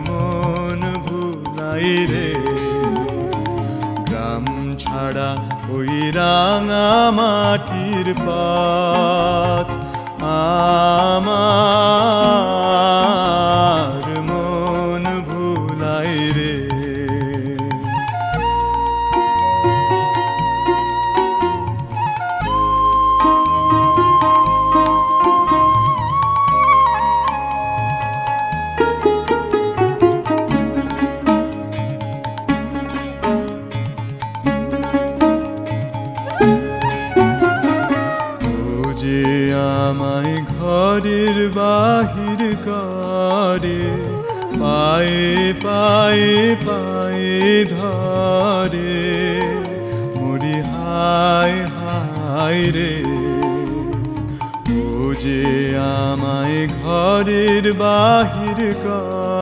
মন ভুলাই রে গ্রাম ছাড়া ওই রাঙা মাটির পথ আমার মন ভুলাই রে। যে আমায় ঘরের বাহির করে পায়ে পায়ে পায়ে ধরে মরি হায় হায় রে। ও যে আমায় ঘরের বাহির করে